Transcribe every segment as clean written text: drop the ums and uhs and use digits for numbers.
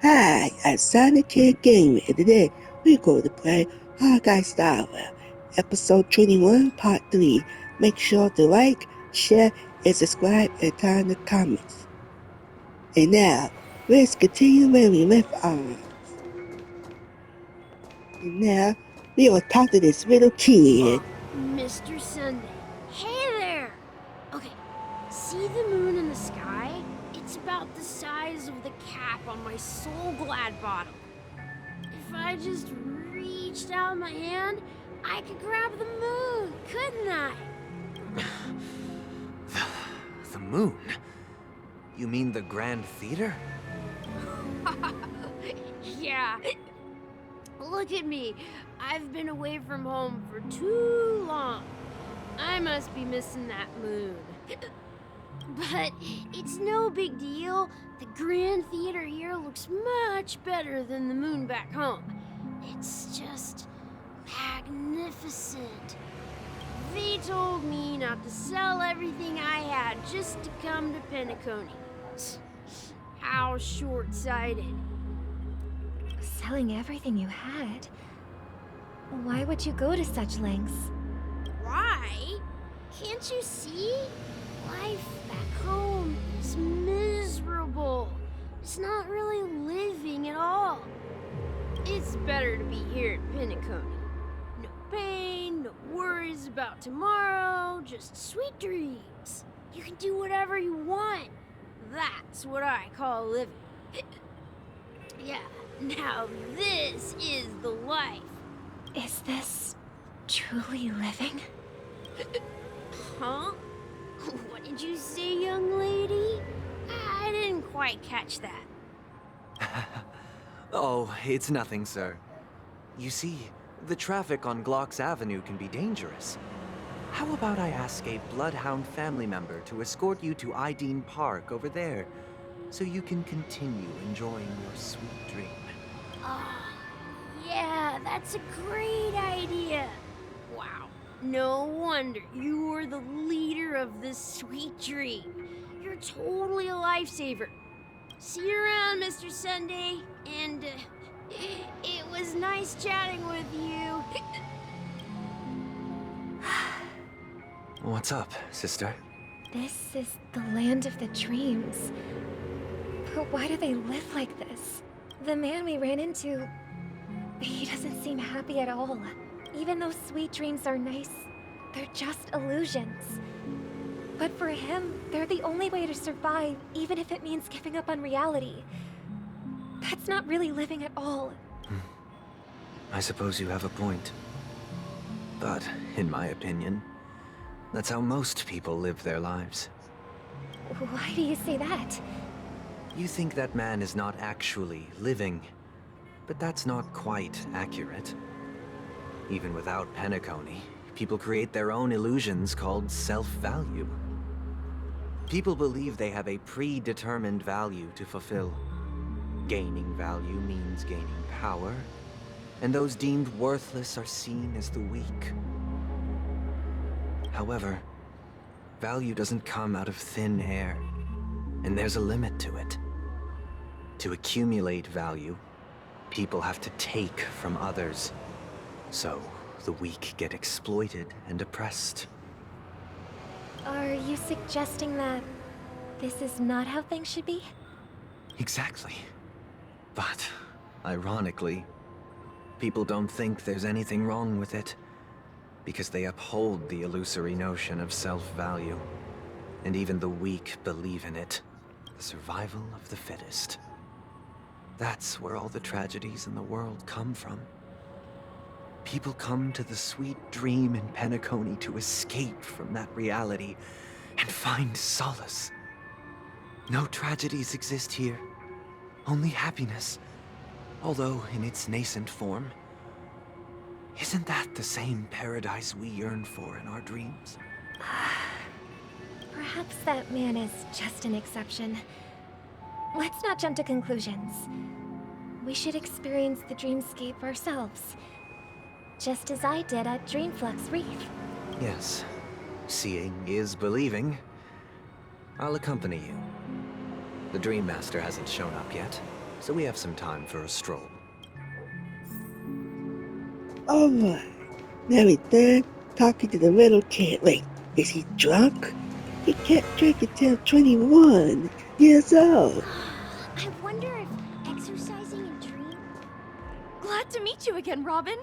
Hi, I'm Sonickid Gaming, and today we're going to play Honkai Star Rail, Episode 21, Part 3. Make sure to like, share, and subscribe and turn on the comments. And now, let's continue where we left off. And now, we will talk to this little kid. Mr. Sunday. Hey there! Okay, see the moon in the sky? It's about the size of the cap on my Soul Glad bottle. If I just reached out my hand, I could grab the moon, couldn't I? The moon? You mean the Grand Theater? Yeah. Look at me. I've been away from home for too long. I must be missing that moon. But it's no big deal. The Grand Theater here looks much better than the moon back home. It's just magnificent. They told me not to sell everything I had just to come to Penacony. How short-sighted. Selling everything you had? Why would you go to such lengths? Why? Can't you see? Life back home is miserable. It's not really living at all. It's better to be here at Penacony. No pain, no worries about tomorrow, just sweet dreams. You can do whatever you want. That's what I call living. Yeah, now this is the life. Is this truly living? Huh? What did you say, young lady? I didn't quite catch that. Oh, it's nothing, sir. You see, the traffic on Glock's Avenue can be dangerous. How about I ask a Bloodhound family member to escort you to Ideen Park over there, so you can continue enjoying your sweet dream? Oh, yeah, that's a great idea. Wow, no wonder you were the leader of this sweet dream. You're totally a lifesaver. See you around, Mr. Sunday, and it was nice chatting with you. What's up, sister? This is the land of the dreams. But why do they live like this? The man we ran into, he doesn't seem happy at all. Even though sweet dreams are nice, they're just illusions. But for him, they're the only way to survive, even if it means giving up on reality. That's not really living at all. I suppose you have a point. But, in my opinion, that's how most people live their lives. Why do you say that? You think that man is not actually living, but that's not quite accurate. Even without Penacony, people create their own illusions called self-value. People believe they have a predetermined value to fulfill. Gaining value means gaining power, and those deemed worthless are seen as the weak. However, value doesn't come out of thin air, and there's a limit to it. To accumulate value, people have to take from others. So, the weak get exploited and oppressed. Are you suggesting that this is not how things should be? Exactly. But, ironically, people don't think there's anything wrong with it, because they uphold the illusory notion of self-value. And even the weak believe in it. The survival of the fittest. That's where all the tragedies in the world come from. People come to the sweet dream in Penacony to escape from that reality and find solace. No tragedies exist here, only happiness, although in its nascent form. Isn't that the same paradise we yearn for in our dreams? Perhaps that man is just an exception. Let's not jump to conclusions. We should experience the dreamscape ourselves. Just as I did at Dreamflux Reef. Yes, seeing is believing. I'll accompany you. The Dream Master hasn't shown up yet, so we have some time for a stroll. Alright. Now we're done talking to the little kid. Wait, is he drunk? He can't drink until 21 years old. I wonder if exercising in dreams. Glad to meet you again, Robin.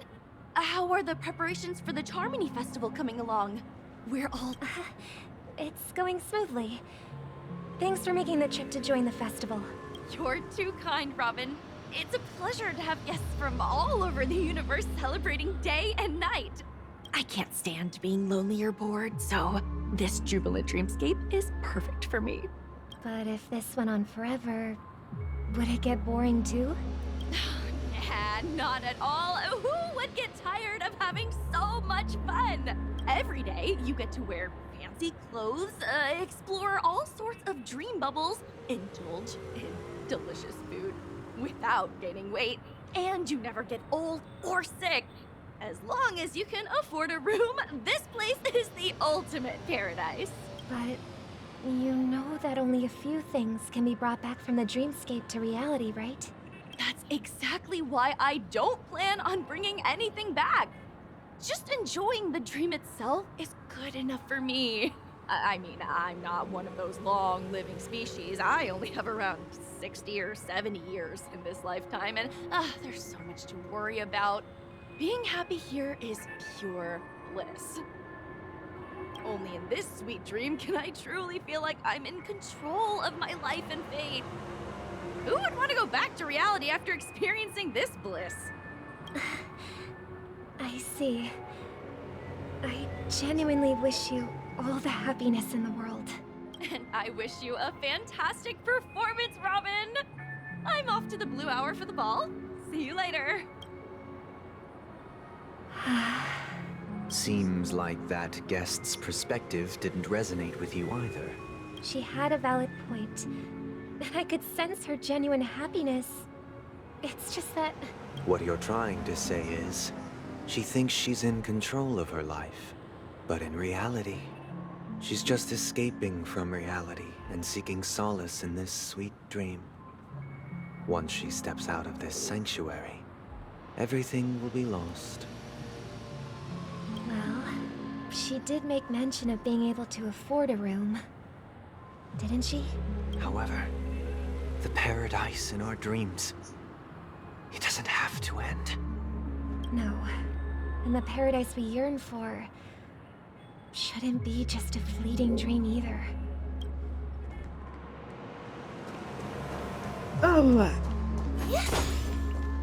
How are the preparations for the Charmony Festival coming along? We're all... It's going smoothly. Thanks for making the trip to join the festival. You're too kind, Robin. It's a pleasure to have guests from all over the universe celebrating day and night. I can't stand being lonely or bored, so this jubilant dreamscape is perfect for me. But if this went on forever, would it get boring too? Nah, not at all. Who would get tired of having so much fun? Every day, you get to wear fancy clothes, explore all sorts of dream bubbles, indulge in delicious food without gaining weight, and you never get old or sick. As long as you can afford a room, this place is the ultimate paradise. But you know that only a few things can be brought back from the dreamscape to reality, right? That's exactly why I don't plan on bringing anything back. Just enjoying the dream itself is good enough for me. I mean, I'm not one of those long-living species. I only have around 60 or 70 years in this lifetime, and there's so much to worry about. Being happy here is pure bliss. Only in this sweet dream can I truly feel like I'm in control of my life and fate. Who would want to go back to reality after experiencing this bliss? I see. I genuinely wish you all the happiness in the world. And I wish you a fantastic performance, Robin! I'm off to the Blue Hour for the ball. See you later. Seems like that guest's perspective didn't resonate with you either. She had a valid point. And I could sense her genuine happiness. It's just that... What you're trying to say is, she thinks she's in control of her life. But in reality, she's just escaping from reality and seeking solace in this sweet dream. Once she steps out of this sanctuary, everything will be lost. Well, she did make mention of being able to afford a room. Didn't she? However, the paradise in our dreams, it doesn't have to end. No. And the paradise we yearn for shouldn't be just a fleeting dream either. Alright.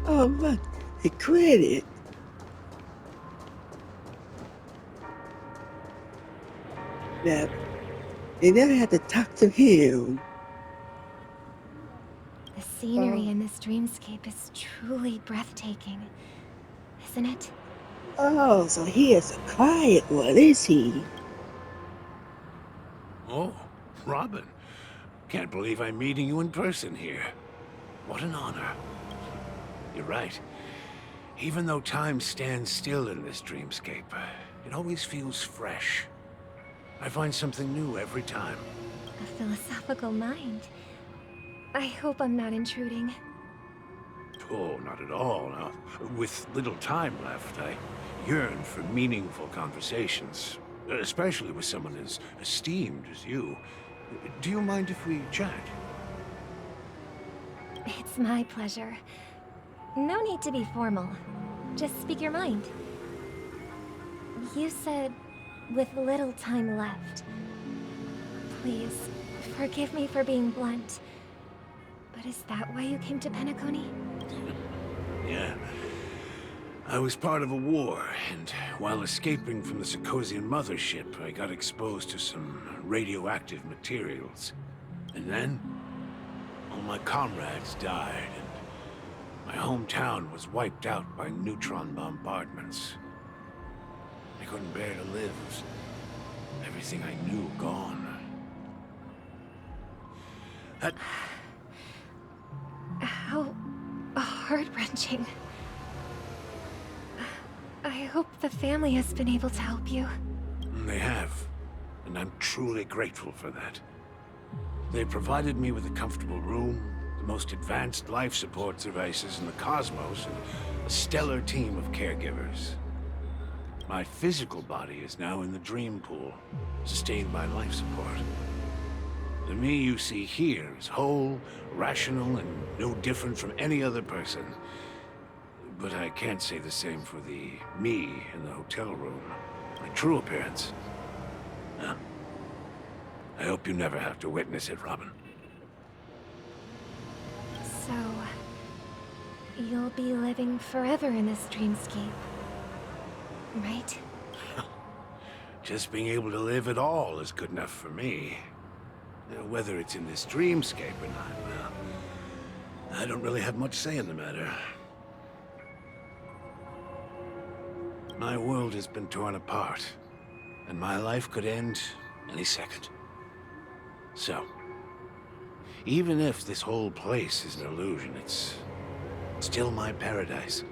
Oh look, the credit. Now, they never had to talk to him. The scenery in this dreamscape is truly breathtaking, isn't it? Oh, so he is a quiet one, is he? Oh, Robin. Can't believe I'm meeting you in person here. What an honor. You're right. Even though time stands still in this dreamscape, it always feels fresh. I find something new every time. A philosophical mind. I hope I'm not intruding. Oh, not at all. Now, with little time left, I yearn for meaningful conversations, especially with someone as esteemed as you. Do you mind if we chat? It's my pleasure. No need to be formal. Just speak your mind. You said, with little time left. Please, forgive me for being blunt. But is that why you came to Penacony? Yeah. I was part of a war, and while escaping from the Sikosian mothership, I got exposed to some radioactive materials. And then, all my comrades died, and my hometown was wiped out by neutron bombardments. I couldn't bear to live. Everything I knew gone. That... How heart-wrenching. I hope the family has been able to help you. They have, and I'm truly grateful for that. They provided me with a comfortable room, the most advanced life support devices in the cosmos, and a stellar team of caregivers. My physical body is now in the dream pool, sustained by life support. The me you see here is whole, rational, and no different from any other person. But I can't say the same for the me in the hotel room. My true appearance. Huh. I hope you never have to witness it, Robin. So, you'll be living forever in this dreamscape, right? Just being able to live at all is good enough for me. Whether it's in this dreamscape or not, well, I don't really have much say in the matter. My world has been torn apart, and my life could end any second. So, even if this whole place is an illusion, it's still my paradise,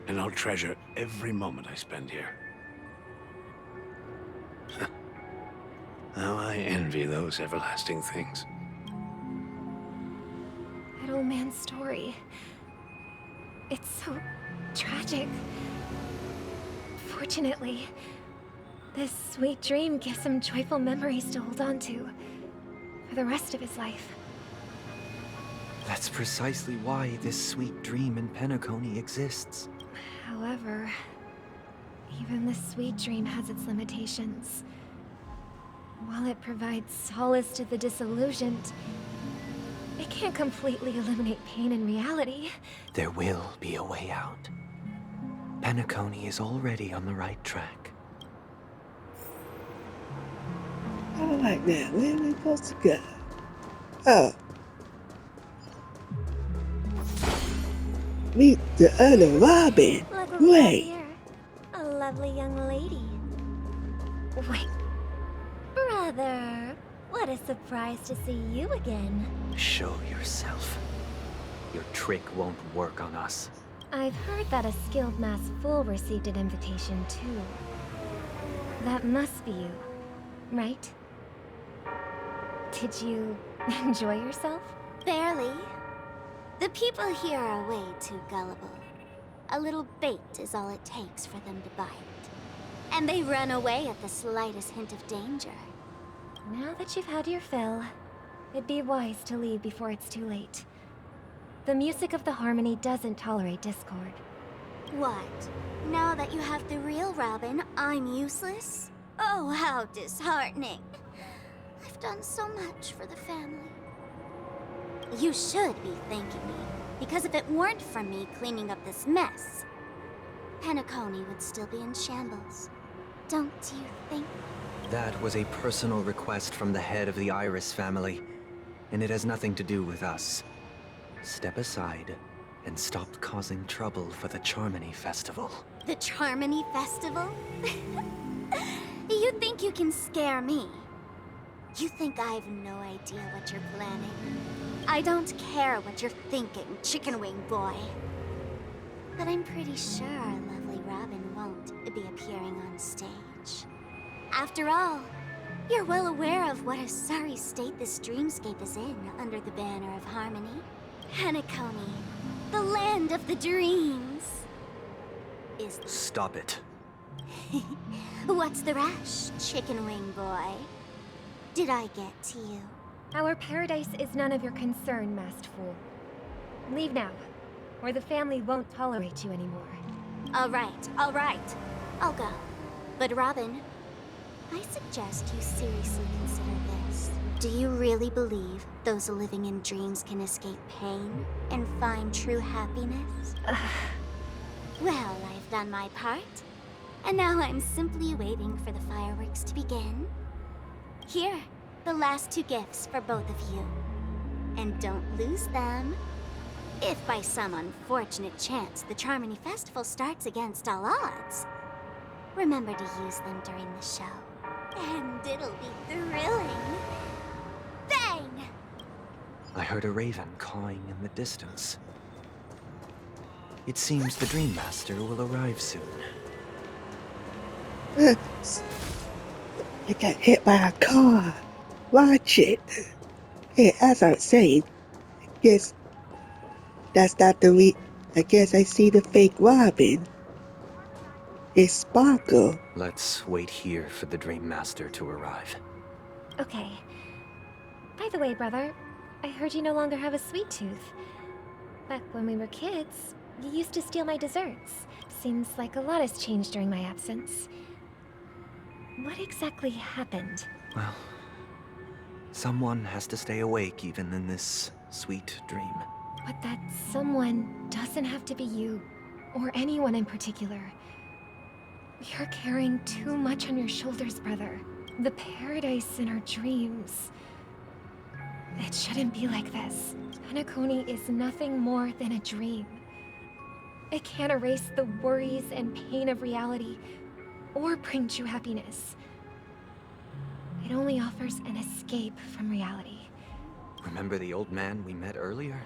and I'll treasure every moment I spend here. How I envy those everlasting things. That old man's story. It's so tragic. Fortunately, this sweet dream gives him joyful memories to hold on to for the rest of his life. That's precisely why this sweet dream in Penacony exists. However, even the sweet dream has its limitations. While it provides solace to the disillusioned, it can't completely eliminate pain in reality. There will be a way out. Penacony is already on the right track. Alright now, where are we supposed to go? Oh. Meet the other Robin. Look what Great. here. A lovely young lady. Wait. Brother, what a surprise to see you again. Show yourself. Your trick won't work on us. I've heard that a skilled masked fool received an invitation too. That must be you, right? Did you enjoy yourself? Barely. The people here are way too gullible. A little bait is all it takes for them to bite. And they run away at the slightest hint of danger. Now that you've had your fill, it'd be wise to leave before it's too late. The music of the harmony doesn't tolerate discord. What? Now that you have the real Robin, I'm useless? Oh, how disheartening. I've done so much for the family. You should be thanking me, because if it weren't for me cleaning up this mess, Penacony would still be in shambles. Don't you think? That was a personal request from the head of the Iris family, and it has nothing to do with us. Step aside and stop causing trouble for the Charmony Festival. The Charmony Festival? You think you can scare me? You think I have no idea what you're planning? I don't care what you're thinking, chicken wing boy. But I'm pretty sure our lovely Robin won't be appearing on stage. After all, you're well aware of what a sorry state this dreamscape is in under the banner of harmony. Penacony, the land of the dreams. Is Stop it. What's the rush, chicken wing boy? Did I get to you? Our paradise is none of your concern, masked fool. Leave now, or the family won't tolerate you anymore. All right. I'll go. But Robin, I suggest you seriously consider this. Do you really believe those living in dreams can escape pain and find true happiness? Well, I've done my part, and now I'm simply waiting for the fireworks to begin. Here, the last 2 gifts for both of you. And don't lose them. If by some unfortunate chance the Charmony Festival starts against all odds, remember to use them during the show. And it'll be thrilling. Bang! I heard a raven cawing in the distance. It seems the Dream Master will arrive soon. I got hit by a car. Watch it. Hey, as I was saying, guess that's not I guess I see the fake Robin. It's Sparkle. Let's wait here for the Dream Master to arrive. Okay. By the way, brother, I heard you no longer have a sweet tooth. Back when we were kids, you used to steal my desserts. Seems like a lot has changed during my absence. What exactly happened? Well, someone has to stay awake even in this sweet dream. But that someone doesn't have to be you, or anyone in particular. You're carrying too much on your shoulders, brother. The paradise in our dreams. It shouldn't be like this. Penacony is nothing more than a dream. It can't erase the worries and pain of reality, or bring true happiness. It only offers an escape from reality. Remember the old man we met earlier?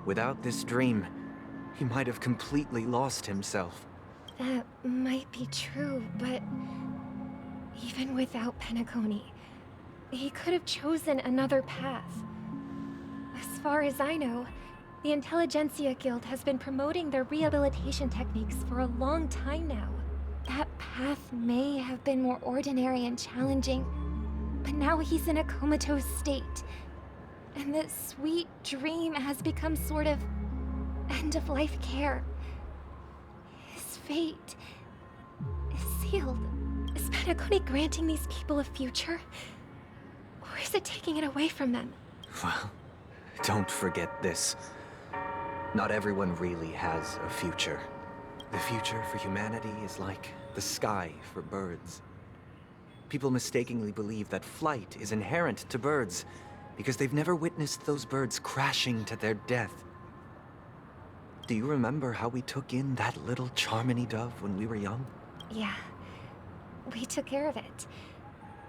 Without this dream, he might have completely lost himself. That might be true, but even without Penacony, he could have chosen another path. As far as I know, the Intelligentsia Guild has been promoting their rehabilitation techniques for a long time now. That path may have been more ordinary and challenging, but now he's in a comatose state. And the sweet dream has become sort of end-of-life care. His fate is sealed. Is Penacony granting these people a future? Or is it taking it away from them? Well, don't forget this. Not everyone really has a future. The future for humanity is like the sky for birds. People mistakenly believe that flight is inherent to birds because they've never witnessed those birds crashing to their death. Do you remember how we took in that little Charmony dove when we were young? Yeah. We took care of it.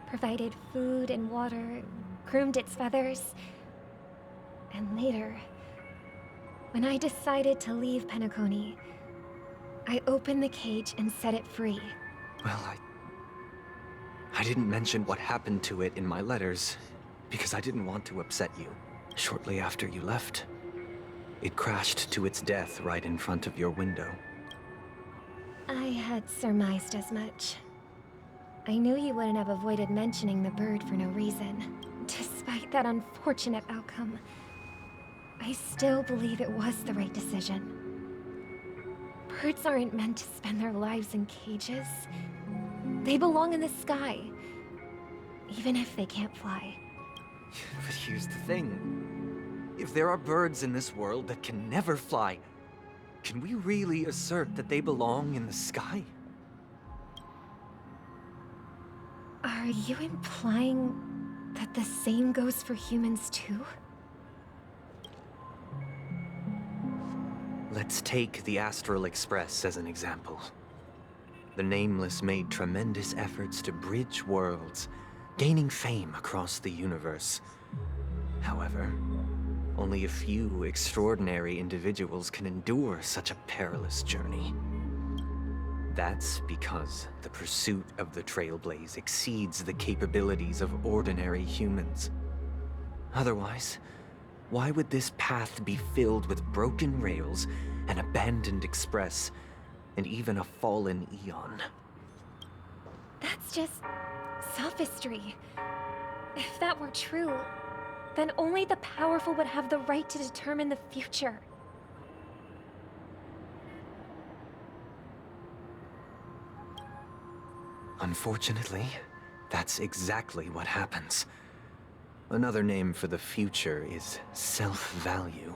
Provided food and water, groomed its feathers. And later, when I decided to leave Penacony, I opened the cage and set it free. Well, I didn't mention what happened to it in my letters because I didn't want to upset you. Shortly after you left, it crashed to its death right in front of your window. I had surmised as much. I knew you wouldn't have avoided mentioning the bird for no reason. Despite that unfortunate outcome, I still believe it was the right decision. Birds aren't meant to spend their lives in cages. They belong in the sky, even if they can't fly. But here's the thing. If there are birds in this world that can never fly, can we really assert that they belong in the sky? Are you implying that the same goes for humans too? Let's take the Astral Express as an example. The Nameless made tremendous efforts to bridge worlds, gaining fame across the universe. However, only a few extraordinary individuals can endure such a perilous journey. That's because the pursuit of the Trailblaze exceeds the capabilities of ordinary humans. Otherwise, why would this path be filled with broken rails, an abandoned express, and even a fallen Eon? That's just sophistry. If that were true, then only the powerful would have the right to determine the future. Unfortunately, that's exactly what happens. Another name for the future is self-value.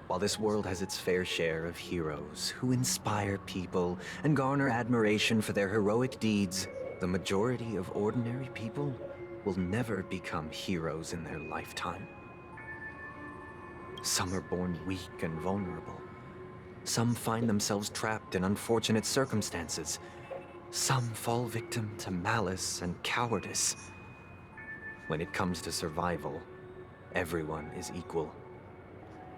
While this world has its fair share of heroes who inspire people and garner admiration for their heroic deeds, the majority of ordinary people will never become heroes in their lifetime. Some are born weak and vulnerable. Some find themselves trapped in unfortunate circumstances. Some fall victim to malice and cowardice. When it comes to survival, everyone is equal.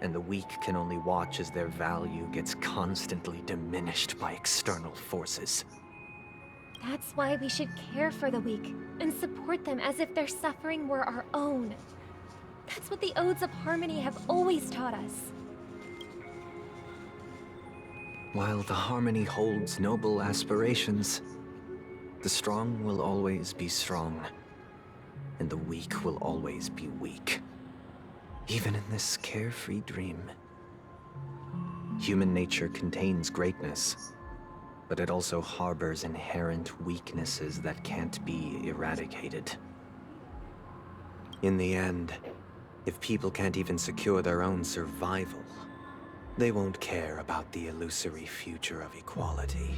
And the weak can only watch as their value gets constantly diminished by external forces. That's why we should care for the weak and support them as if their suffering were our own. That's what the Odes of Harmony have always taught us. While the Harmony holds noble aspirations, the strong will always be strong, and the weak will always be weak. Even in this carefree dream. Human nature contains greatness, but it also harbors inherent weaknesses that can't be eradicated. In the end, if people can't even secure their own survival, they won't care about the illusory future of equality.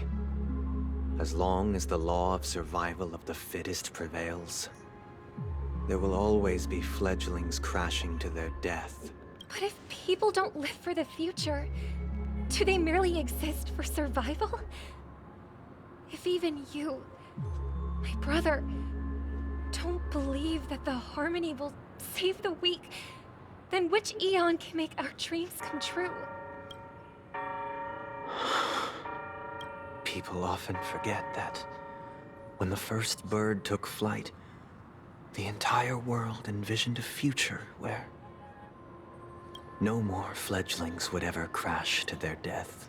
As long as the law of survival of the fittest prevails, there will always be fledglings crashing to their death. But if people don't live for the future, do they merely exist for survival? If even you, my brother, don't believe that the Harmony will save the weak, then which Eon can make our dreams come true? People often forget that when the first bird took flight, the entire world envisioned a future where no more fledglings would ever crash to their death.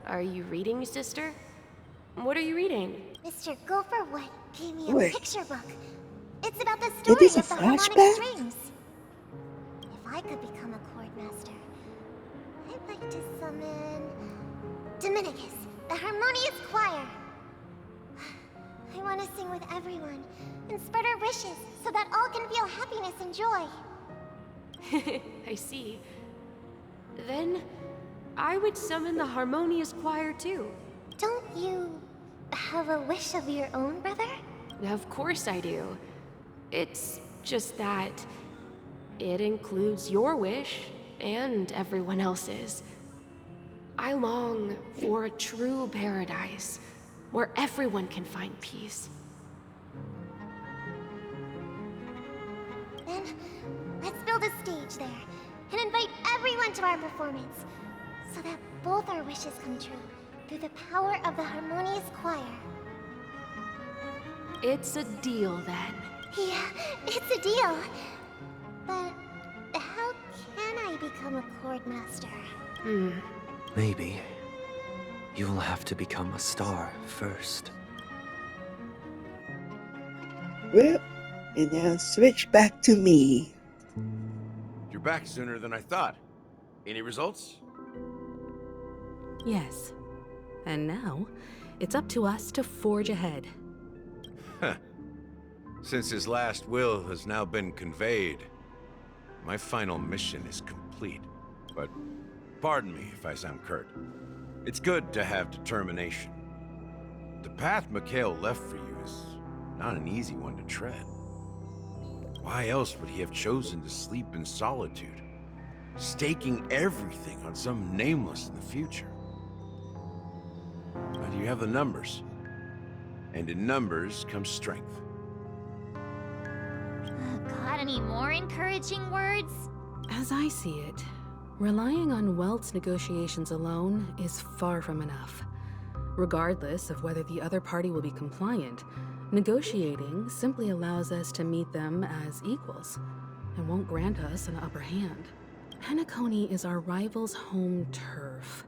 Are you reading, sister? What are you reading? Mr. Gopherwood gave me a Wait. picture book. It's about the Is story this a of the harmonic flashback? strings. If I could become a chord master, I'd like to summon Dominicus, the harmonious choir. I want to sing with everyone and spread our wishes so that all can feel happiness and joy. I see. Then, I would summon the harmonious choir too. Don't you have a wish of your own, brother? Of course I do. It's just that it includes your wish and everyone else's. I long for a true paradise where everyone can find peace. Then, let's build a stage there and invite everyone to our performance so that both our wishes come true through the power of the harmonious choir. It's a deal then. Yeah, it's a deal. But how can I become a chord master? Maybe you will have to become a star first. Well, and now switch back to me. You're back sooner than I thought. Any results? Yes. And now, it's up to us to forge ahead. Huh. Since his last will has now been conveyed, my final mission is complete. But pardon me if I sound curt. It's good to have determination. The path Mikhail left for you is not an easy one to tread. Why else would he have chosen to sleep in solitude, staking everything on some nameless in the future? But you have the numbers, and in numbers comes strength. Got any more encouraging words? As I see it, relying on Welt's negotiations alone is far from enough. Regardless of whether the other party will be compliant, negotiating simply allows us to meet them as equals and won't grant us an upper hand. Penacony is our rival's home turf,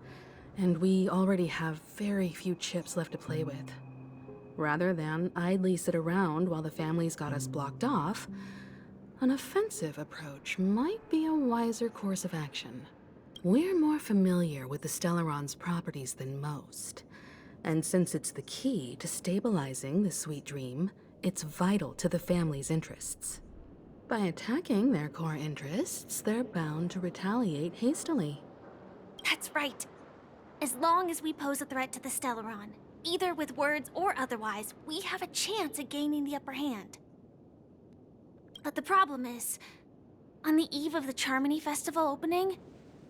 and we already have very few chips left to play with. Rather than idly sit around while the family's got us blocked off, an offensive approach might be a wiser course of action. We're more familiar with the Stellaron's properties than most, and since it's the key to stabilizing the sweet dream, it's vital to the family's interests. By attacking their core interests, they're bound to retaliate hastily. That's right. As long as we pose a threat to the Stellaron, either with words or otherwise, we have a chance at gaining the upper hand. But the problem is, on the eve of the Charmony Festival opening,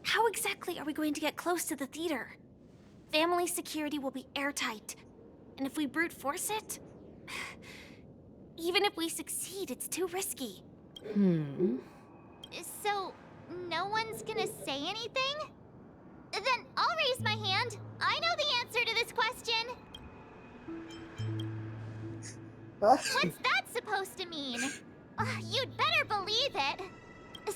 how exactly are we going to get close to the theater? Family security will be airtight, and if we brute force it, even if we succeed, it's too risky. So, no one's gonna say anything? Then I'll raise my hand. I know the answer to this question. What's that supposed to mean? You'd better believe it.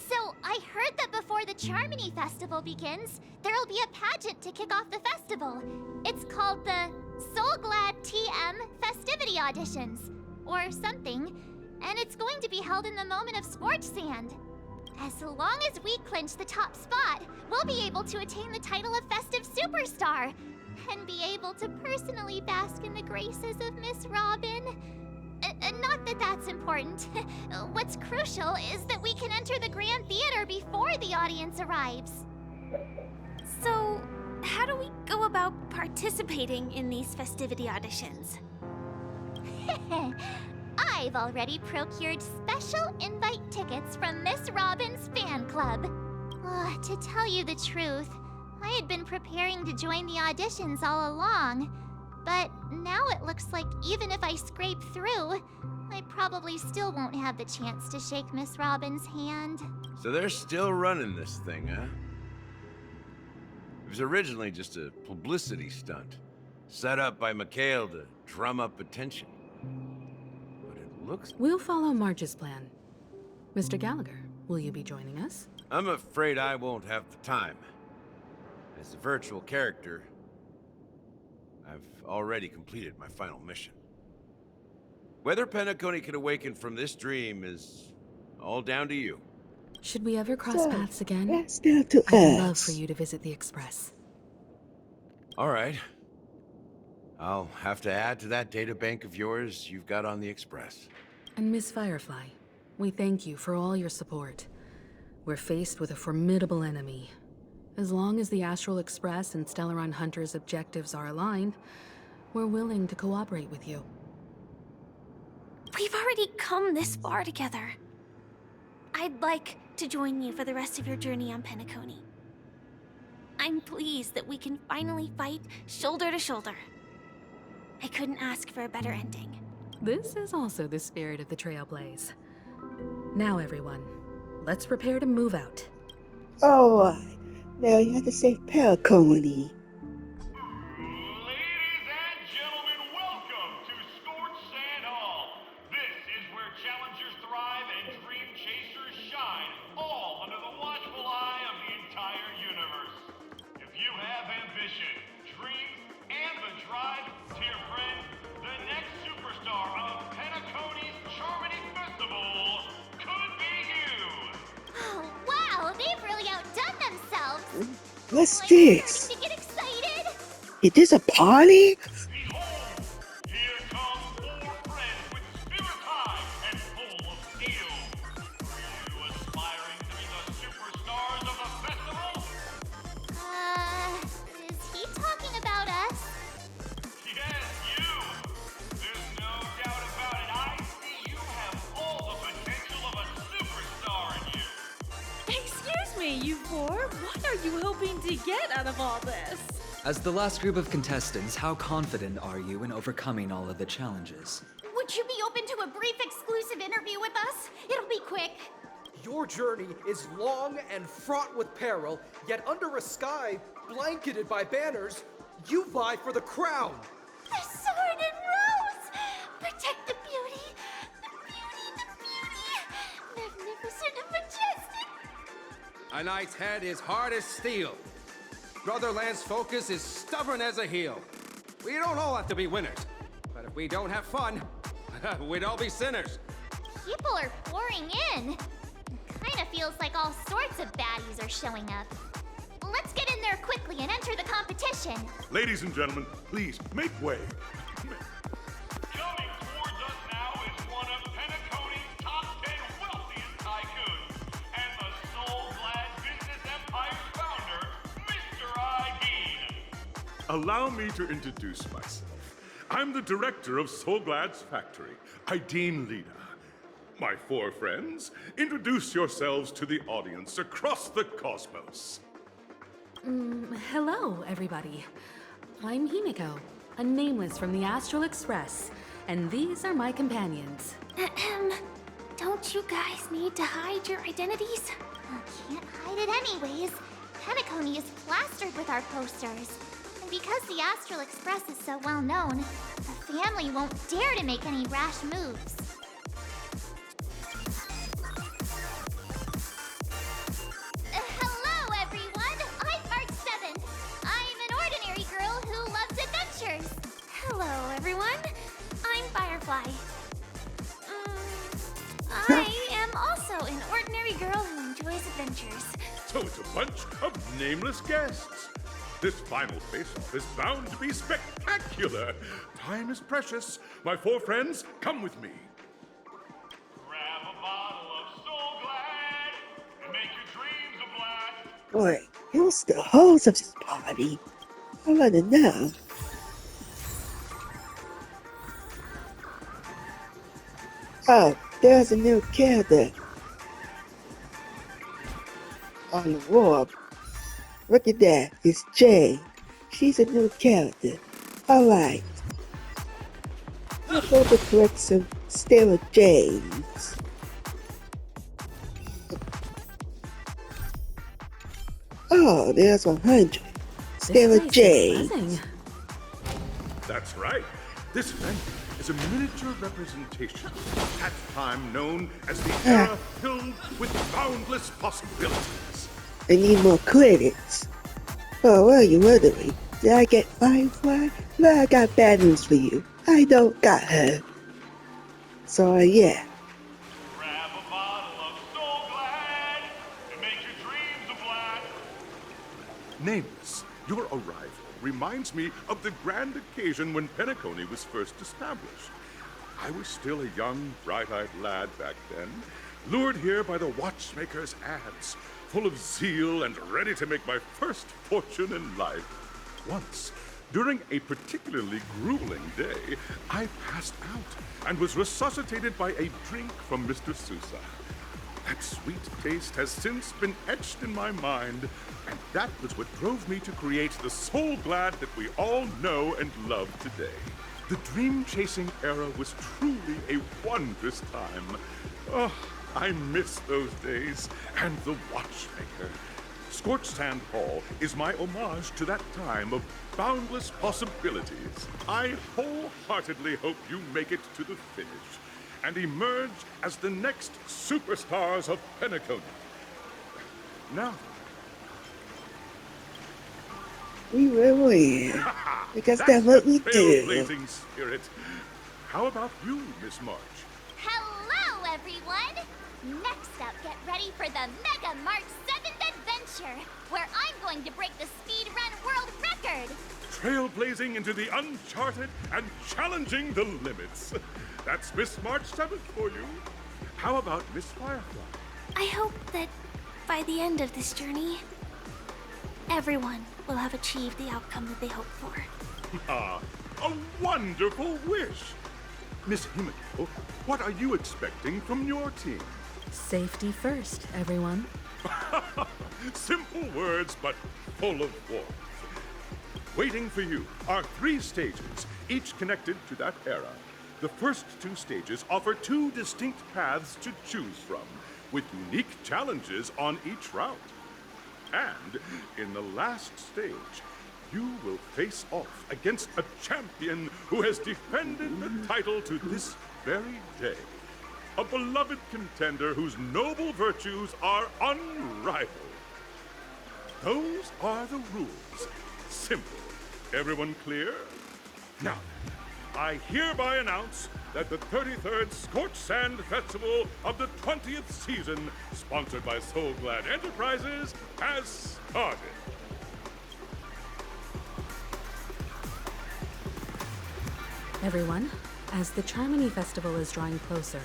So, I heard that before the Charmony Festival begins, there'll be a pageant to kick off the festival. It's called the Soul Glad TM Festivity Auditions, or something, and it's going to be held in the moment of Scorch Sand. As long as we clinch the top spot, we'll be able to attain the title of Festive Superstar, and be able to personally bask in the graces of Miss Robin. Not that that's important. What's crucial is that we can enter the Grand Theater before the audience arrives. So, how do we go about participating in these festivity auditions? I've already procured special invite tickets from Miss Robin's fan club. To tell you the truth, I had been preparing to join the auditions all along. But now it looks like even if I scrape through, I probably still won't have the chance to shake Miss Robin's hand. So they're still running this thing, huh? It was originally just a publicity stunt, set up by Mikhail to drum up attention. But it looks... We'll follow Marge's plan. Mr. Gallagher, will you be joining us? I'm afraid I won't have the time. As a virtual character, I've already completed my final mission. Whether Penacony can awaken from this dream is all down to you. Should we ever cross So, paths again? that's down to I'd love us. for you to visit the Express. All right. I'll have to add to that databank of yours you've got on the Express. And Miss Firefly, we thank you for all your support. We're faced with a formidable enemy. As long as the Astral Express and Stellaron Hunter's objectives are aligned, we're willing to cooperate with you. We've already come this far together. I'd like to join you for the rest of your journey on Penacony. I'm pleased that we can finally fight shoulder to shoulder. I couldn't ask for a better ending. This is also the spirit of the Trailblaze. Now, everyone, let's prepare to move out. Alright, now you have to say Penacony. Ladies and gentlemen, welcome to Scorch Sand Hall. This is where challengers thrive and dream chasers shine, all under the watchful eye of the entire universe. If you have ambition, dreams, and the drive, dear friend, the next superstar of Penacony's Charmony Festival could be you. Oh, wow, they've really outdone themselves. What's I'm this? starting to get excited. Is this a party? Behold, here come four friends with spirit high and full of steel. Are you aspiring to be the superstars of the festival? Is he talking about us? Yes, you! There's no doubt about it. I see you have all the potential of a superstar in you. Excuse me, you four. What are you hoping to get out of all this? As the last group of contestants, how confident are you in overcoming all of the challenges? Would you be open to a brief exclusive interview with us? It'll be quick. Your journey is long and fraught with peril, yet under a sky blanketed by banners, you vie for the crown. The sword and rose! Protect the beauty! The beauty! Magnificent and majestic! A knight's head is hard as steel. Brotherland's focus is stubborn as a heel. We don't all have to be winners, but if we don't have fun, we'd all be sinners. People are pouring in. Kinda feels like all sorts of baddies are showing up. Let's get in there quickly and enter the competition. Ladies and gentlemen, please make way. Coming towards us now is one of Penacony's top 10 wealthiest tycoons and the soul-glad business empire's founder, Mr. Idean. Allow me to introduce myself. I'm the director of Soulglad's factory, Idean Lida. My four friends, introduce yourselves to the audience across the cosmos. Hello, everybody. I'm Himiko, a nameless from the Astral Express, and these are my companions. Don't you guys need to hide your identities? Can't hide it anyways. Penacony is plastered with our posters. And because the Astral Express is so well known, the family won't dare to make any rash moves. ordinary girl who enjoys adventures. So it's a bunch of nameless guests. This final face-off is bound to be spectacular. Time is precious. My four friends, come with me. Grab a bottle of Soul Glad and make your dreams a blast. Boy, who's the host of this party? I want to know. Oh, there's a new character on the wall. Look at that, it's Jane. She's a new character. Alright. Let's go to collect some Stella Janes. Oh, there's 100. Stella Janes. That's right. This event is a miniature representation of that time known as the era filled with boundless possibilities. I need more credits. Oh, what are you wondering? Did I get Firefly? Well, I got bad news for you. I don't got her. So, yeah. Grab a bottle of Soul Glad and make your dreams a blast. Nameless, your arrival reminds me of the grand occasion when Penacony was first established. I was still a young, bright-eyed lad back then, lured here by the watchmaker's ads, full of zeal and ready to make my first fortune in life. Once, during a particularly grueling day, I passed out and was resuscitated by a drink from Mr. Sousa. That sweet taste has since been etched in my mind, and that was what drove me to create the Soul Glad that we all know and love today. The dream-chasing era was truly a wondrous time. Oh, I miss those days, and the watchmaker. Scorched Sand Hall is my homage to that time of boundless possibilities. I wholeheartedly hope you make it to the finish and emerge as the next superstars of Penacony. Now, We will win. Because that's what we do. Trailblazing spirit. How about you, Miss March? Hello, everyone! Next up, get ready for the Mega March 7th Adventure, where I'm going to break the speedrun world record! Trailblazing into the uncharted and challenging the limits. That's Miss March 7th for you. How about Miss Firefly? I hope that by the end of this journey, everyone will have achieved the outcome that they hoped for. Ah, a wonderful wish. Miss Himiko, what are you expecting from your team? Safety first, everyone. Simple words, but full of warmth. Waiting for you are 3 stages, each connected to that era. The first 2 stages offer 2 distinct paths to choose from, with unique challenges on each route. And in the last stage, you will face off against a champion who has defended the title to this very day. A beloved contender whose noble virtues are unrivaled. Those are the rules. Simple. Everyone clear? Now, I hereby announce that the 33rd Scorched Sand Festival of the 20th season, sponsored by Soul Glad Enterprises, has started. Everyone, as the Charmony Festival is drawing closer,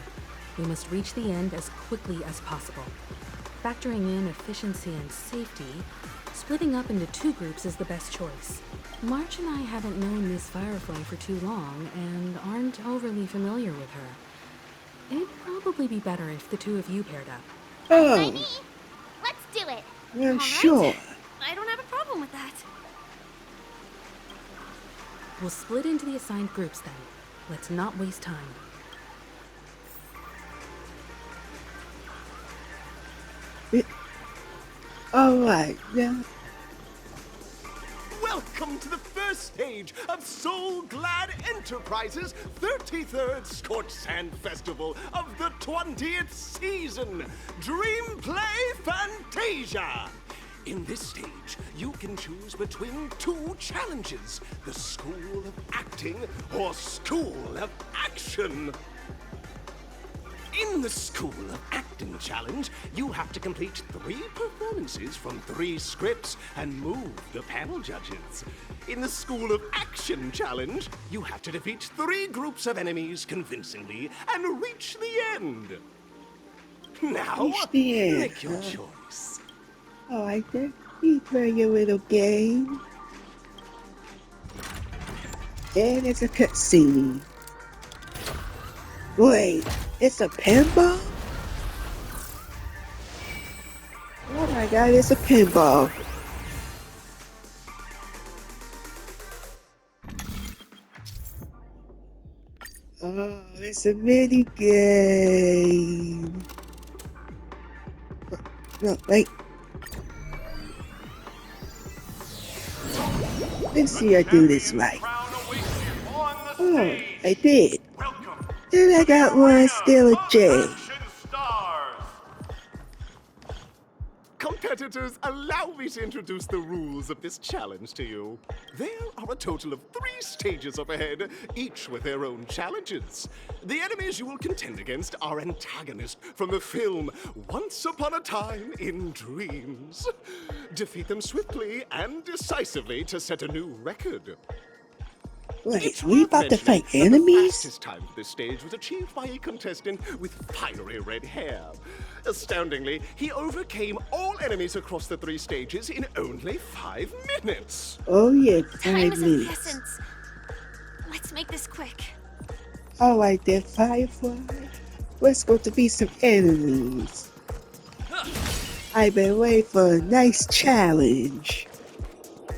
we must reach the end as quickly as possible. Factoring in efficiency and safety, splitting up into 2 groups is the best choice. March and I haven't known Miss Firefly for too long and aren't overly familiar with her. It'd probably be better if the 2 of you paired up. By me. Let's do it. Yeah, All right. sure. I don't have a problem with that. We'll split into the assigned groups then. Let's not waste time. Alright, now. Welcome to the first stage of Soul Glad Enterprises' 33rd Scorched Sand Festival of the 20th season, Dream Play Fantasia. In this stage, you can choose between 2 challenges, the School of Acting or School of Action. In In the School of Acting Challenge, you have to complete 3 performances from 3 scripts and move the panel judges. In the School of Action Challenge, you have to defeat 3 groups of enemies convincingly and reach the end. Now, Reach the end, make your huh? choice. Oh, I think you play your little game. And it's a cutscene. Wait, it's a pinball? Oh my god, it's a pinball. Oh, it's a mini game. No, wait. Let's see I do this right. Oh, I did. And I got one still a J. Competitors, allow me to introduce the rules of this challenge to you. There are a total of 3 stages up ahead, each with their own challenges. The enemies you will contend against are antagonists from the film Once Upon a Time in Dreams. Defeat them swiftly and decisively to set a new record. Wait, we about to fight enemies? The fastest time for this stage was achieved by a contestant with fiery red hair. Astoundingly, he overcame all enemies across the 3 stages in only 5 minutes. Oh yeah, Time 5 is of the minutes. essence. Let's make this quick. Alright then, Firefly. Let's go to be some enemies. I've been waiting for a nice challenge.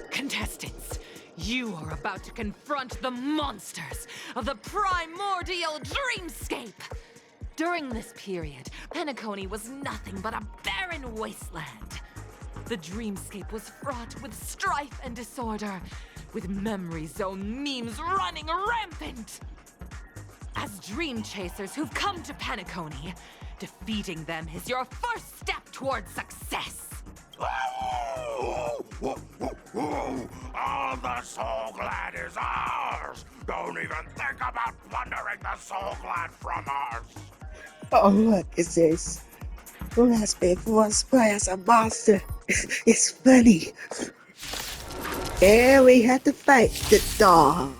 Contestants, you are about to confront the monsters of the primordial dreamscape. During this period, Penacony was nothing but a barren wasteland. The dreamscape was fraught with strife and disorder, with memory zone memes running rampant. As dream chasers who've come to Penacony, defeating them is your first step towards success. All the Soul Glad is ours! Don't even think about plundering the Soul Glad from us! Oh look, it's this. Who has been forced by as a monster? It's funny. And we had to fight the dog.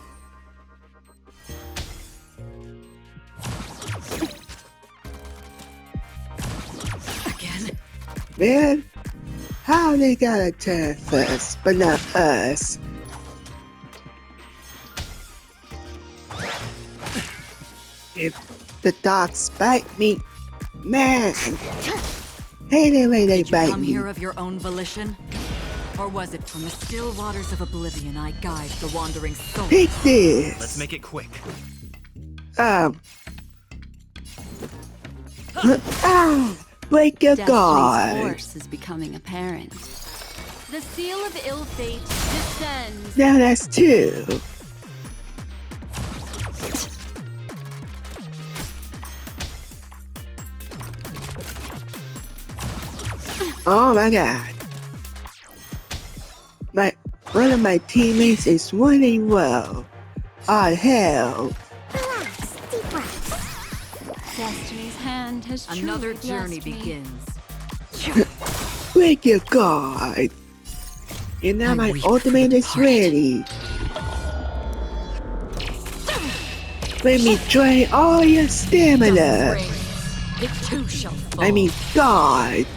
Again? Man, how they gotta turn first, but not us? If the dogs bite me, man, hey, the way they Did you bite come me. here of your own volition? Or was it from the still waters of oblivion I guide the wandering soul? Take this. Let's make it quick. Break your Destiny's guard. force is becoming apparent. The seal of ill fate descends. Now that's 2. Oh my god. One of my teammates is winning well. Oh hell. Relax, deep breaths. Destiny's hand has truly Another blessed journey me. begins. Break your guard. And now my ultimate is ready. Let me drain all your stamina. It too shall fall. I mean, God.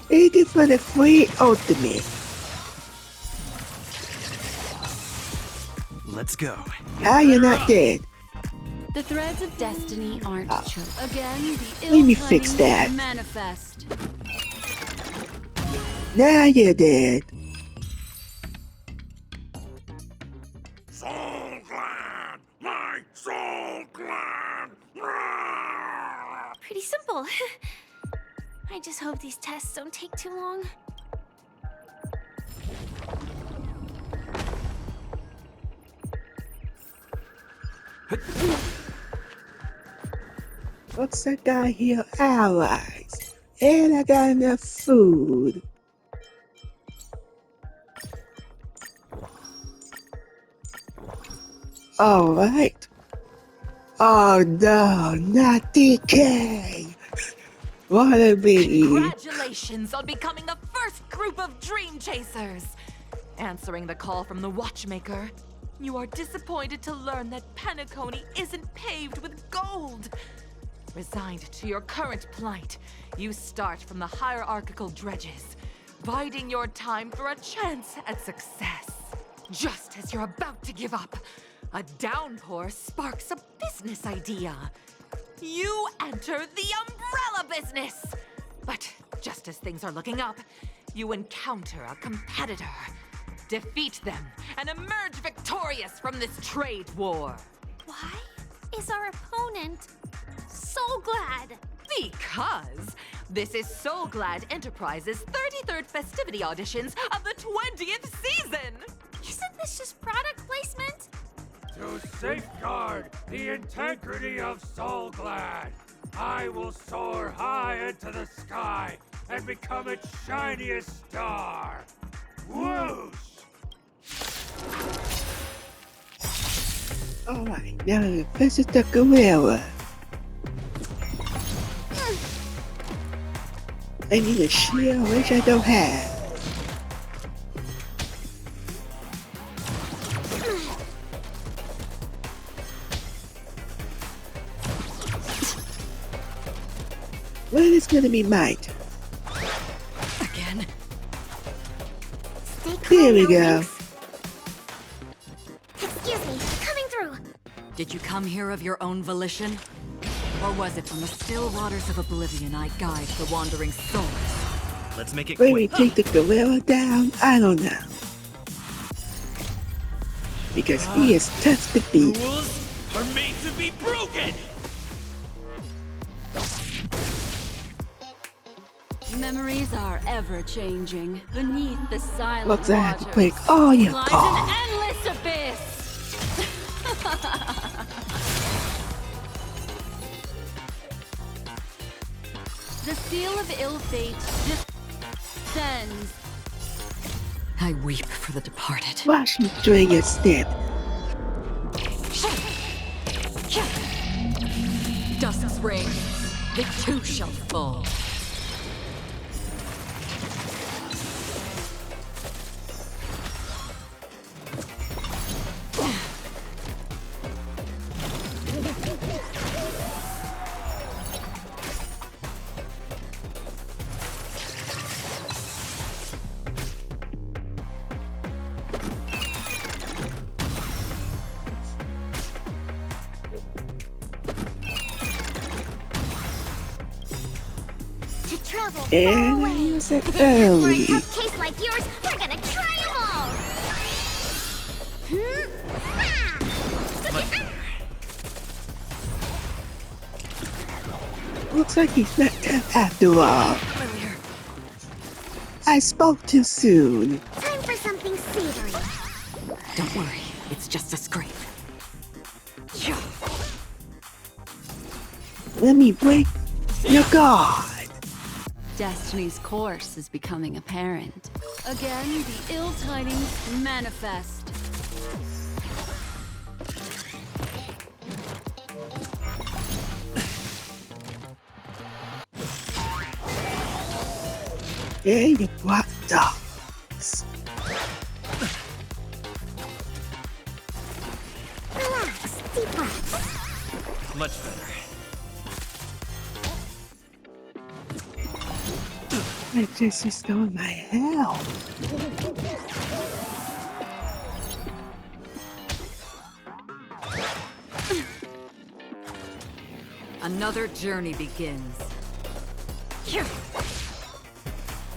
Thank you for the free ultimate. Let's go. How you not dead? The threads of destiny aren't choked. Again, the Let me ill fix planning that. manifest. Now you're dead. Soul Glad! My Soul Glad! Pretty simple. I just hope these tests don't take too long. Looks like I heal allies. And I got enough food. Alright. Oh no, not DK! Wannabe! Congratulations on becoming the first group of Dream Chasers! Answering the call from the Watchmaker, you are disappointed to learn that Penacony isn't paved with gold. Resigned to your current plight, you start from the hierarchical dredges, biding your time for a chance at success. Just as you're about to give up, a downpour sparks a business idea. You enter the umbrella business! But just as things are looking up, you encounter a competitor. Defeat them and emerge victorious from this trade war. Why is our opponent so glad? Because this is So Glad Enterprises' 33rd festivity auditions of the 20th season! Isn't this just product placement? To safeguard the integrity of Soul Glad, I will soar high into the sky and become its shiniest star. Whoosh! Alright, now to visit the gorilla. I need a shield, which I don't have. When is gonna be my turn? Again? There we go. Excuse me, coming through. Did you come here of your own volition? Or was it from the still waters of oblivion I guide the wandering souls? Let's make it When we quick. take the gorilla down, I don't know. Because he is tough to beat. Rules are made to be broken! Memories are ever changing. Beneath the silent Looks like I have to waters break all your lies paws. an endless abyss. The seal of ill fate descends. I weep for the departed. Watch me drain your step. Dusk's ring, the two shall fall. To travel far And I away. use it For a early. tough case like yours, we're gonna try them all. Looks like he's not tough after all. I spoke too soon. Time for something savory. Don't worry, it's just a scrape. Let me break your guard. Destiny's course is becoming apparent. Again, the ill tidings manifest. Hey, you black dogs. Relax, deep breaths. Much better. I just restored my health. Another journey begins.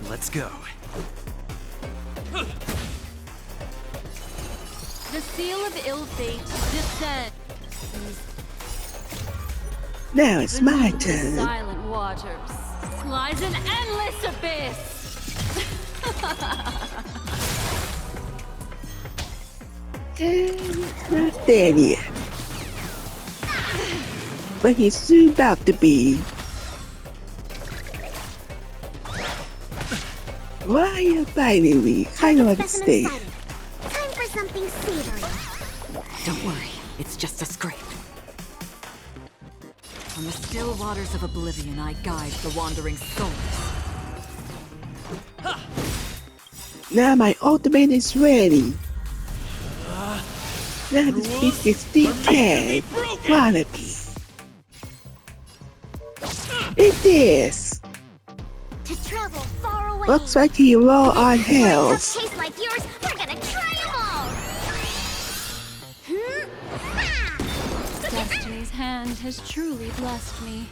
Let's go. The seal of ill fate descends. Now it's my Beneath the turn. silent waters lies an endless abyss. Not there yet. But he's soon about to be. Why are you biting me? I don't understand. Time for something savory. Don't worry, it's just a scrape. still waters of oblivion I guide the wandering souls. Now my ultimate is ready. Now to defeat this DK wannabe. It is. To travel far away. Looks like he roll on For a hills. tough case like yours, we're gonna try 'em all. Destiny's hand has truly blessed me.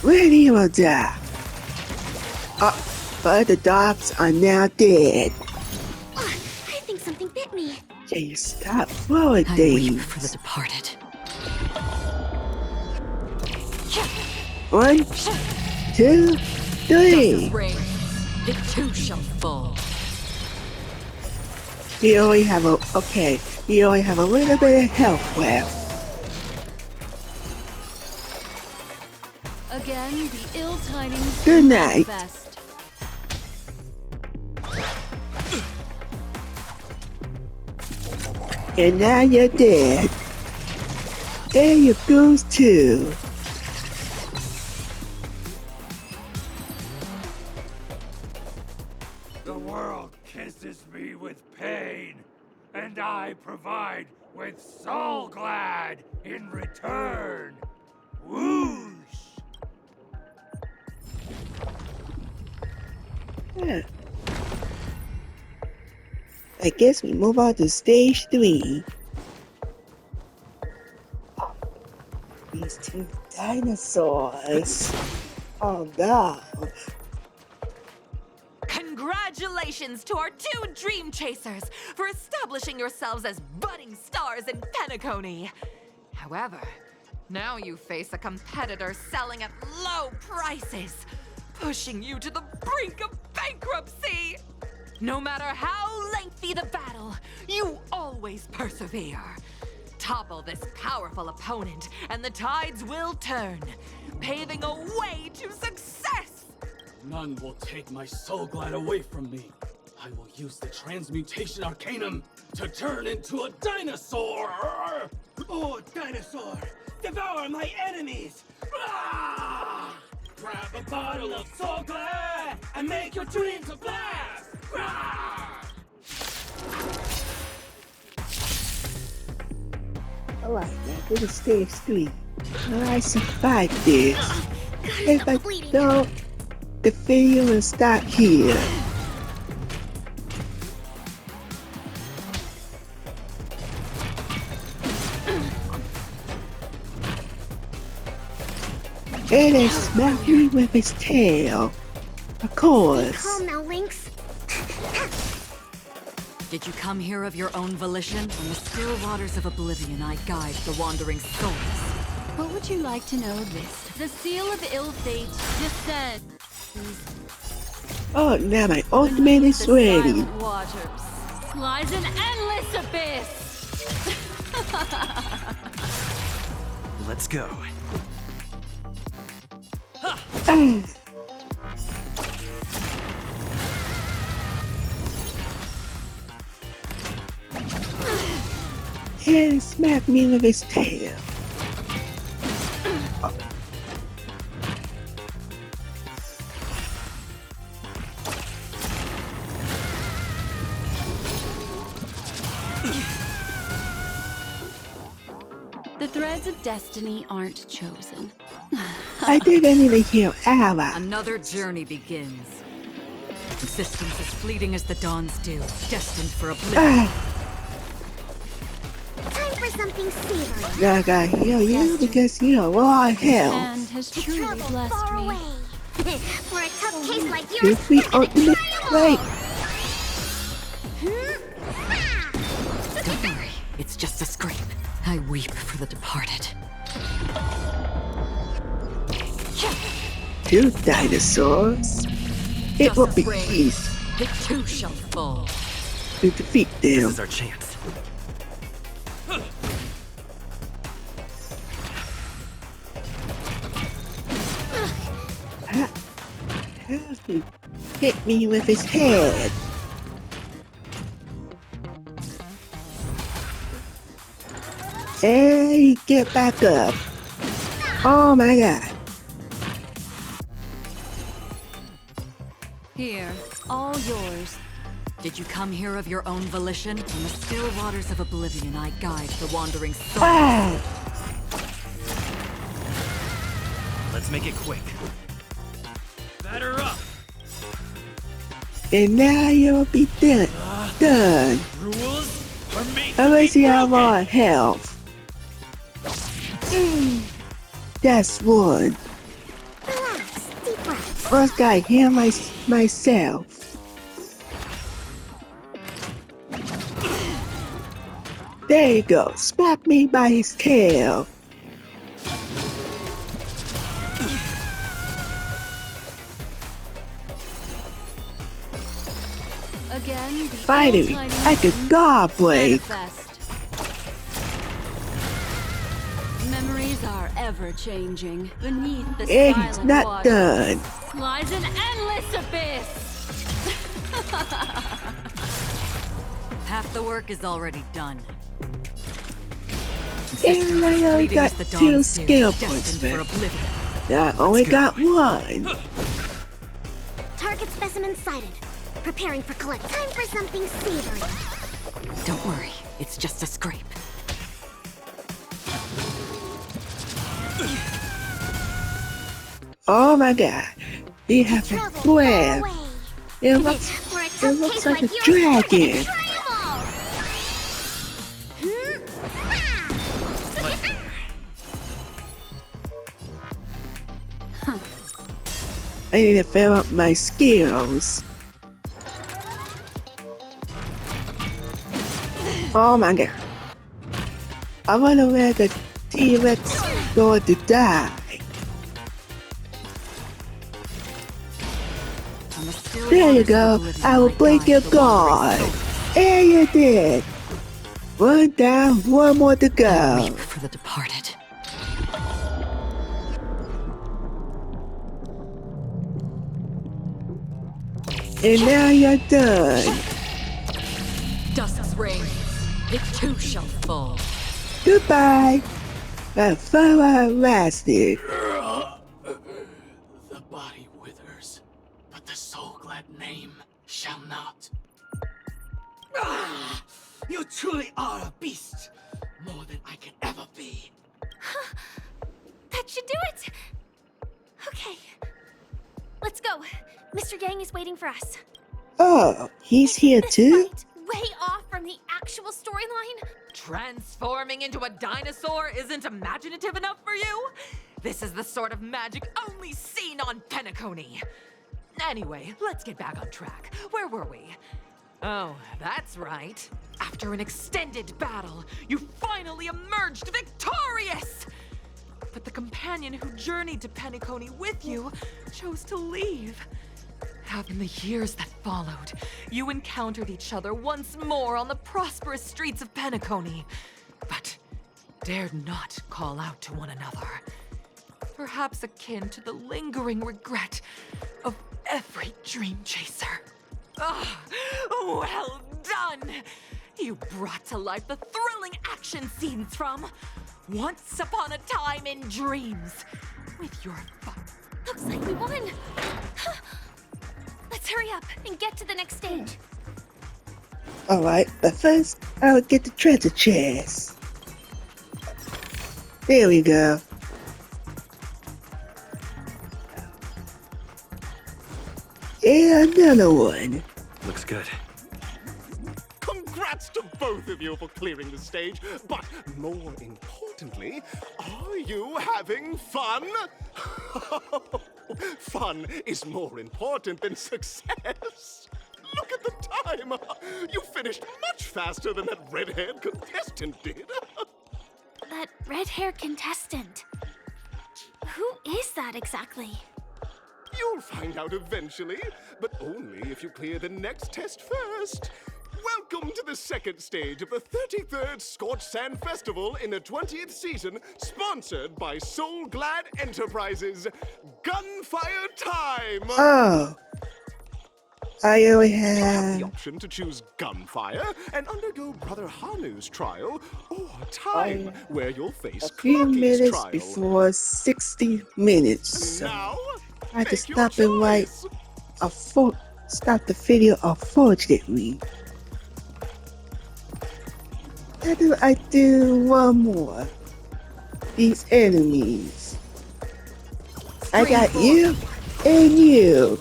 Ready or die. But the dogs are now dead. I think something bit me. Can you stop throwing I things? weep for the departed. 1, 2, 3. Rain, it too shall fall. You only have a You only have a little bit of health left. Again, the ill tidings Good night. best. And now you're dead. There you goes too. The world kisses me with pain, and I provide with soul glad in return. Whoosh! Yeah. I guess we move on to stage 3. These two dinosaurs. Oh no. Congratulations to our two Dream Chasers for establishing yourselves as budding stars in Penacony. However, now you face a competitor selling at low prices, pushing you to the brink of bankruptcy. No matter how lengthy the battle, you always persevere. Topple this powerful opponent, and the tides will turn, paving a way to success! None will take my soul glad away from me. I will use the transmutation arcanum to turn into a dinosaur! Oh, dinosaur! Devour my enemies! Ah! Grab a bottle of soul glad and make your dreams a blast! Alright, now go to stage 3. I survived this. If I don't, the video will stop here. And it smacked me with his tail. Of course. Calm now, Lynx. Did you come here of your own volition? From the still waters of oblivion I guide the wandering souls. What would you like to know this? The seal of ill fate descends. Oh, now my ultimate is The ready. silent waters lies an endless abyss. Let's go. And smacked me with his tail. The threads of destiny aren't chosen. I didn't even hear Ava. Another journey begins. Existence as fleeting as the dawn's dew, destined for oblivion. Time for something savory. Now I gotta heal you because you're raw hell. And has To truly travel blessed far me. away. For a tough case like yours, Give me ultimate right. Don't worry, it's just a scrape. I weep for the departed. 2 dinosaurs. It will be Rain, easy it too shall fall. to defeat This them. is our chance. How he hit me with his head? Hey, get back up. Oh my god. Here, all yours. Did you come here of your own volition? From the still waters of oblivion, I guide the wandering soul. Wow. Let's make it quick. Batter up. And now you'll be done. Done. Rules are made. Unless you have more health. That's one. First I heal myself. There you go. Smack me by his tail. Again, Finally, I could Godblade. Memories are ever changing. Beneath the And silent he's not water done. lies an endless abyss. Half the work is already done. And I only got 2 skill points left. I only got 1. Target specimen sighted. Preparing for collect. Time for something savory. Don't worry, it's just a scrape. Oh my god. You have a web. It looks like a dragon. I need to fill up my skills. Oh my god. I wonder where the T-Rex is going to die. There you go. I will break your guard. There you did. 1 down, 1 more to go. Weep for the departed. And now you're done. Dusk's reign. It too shall fall. Goodbye. That fun while it lasted. The body withers, but the soul-glad name shall not. Ah, you truly are a beast, more than I can ever be. That should do it. Okay. Let's go. Mr. Yang is waiting for us. Oh, he's here too? Way off from the actual storyline. Transforming into a dinosaur isn't imaginative enough for you? This is the sort of magic only seen on Penacony. Anyway, let's get back on track. Where were we? Oh, that's right. After an extended battle, you finally emerged victorious! But the companion who journeyed to Penacony with you chose to leave. In the years that followed, you encountered each other once more on the prosperous streets of Penacony, but dared not call out to one another. Perhaps akin to the lingering regret of every dream chaser. Ah, well done! You brought to life the thrilling action scenes from Once Upon a Time in Dreams with your fun. Looks like we won. Let's hurry up and get to the next stage. Alright, but first, I'll get the treasure chest. There we go. And another one. Looks good. Congrats to both of you for clearing the stage, but more importantly, are you having fun? Fun is more important than success. Look at the time! You finished much faster than that red-haired contestant did. That red-haired contestant. Who is that exactly? You'll find out eventually, but only if you clear the next test first. Welcome to the second stage of the 33rd Scorched Sand Festival in the 20th season, sponsored by Soul Glad Enterprises. Gunfire time! Oh. I only You have have the option to choose gunfire and undergo Brother Hanu's trial, or a time, where you'll face few Clocky's minutes trial. before 60 minutes. So Now, I had to make your stop and write stop the video unfortunately. How do I do one more? These enemies. I got you and you.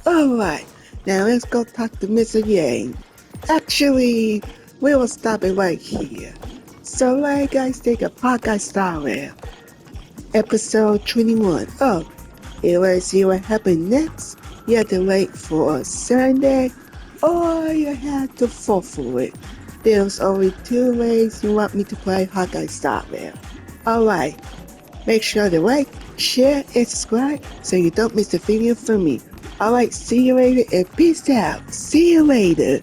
Alright, now let's go talk to Mr. Yang. Actually, we will stop it right here. So right guys, take a podcast style episode 21. Oh, you want to see what happened next? You have to wait for Sunday, or you have to fall for it. There's only 2 ways you want me to play Honkai Star Rail. Alright, make sure to like, share, and subscribe so you don't miss a video from me. Alright, see you later and peace out. See you later.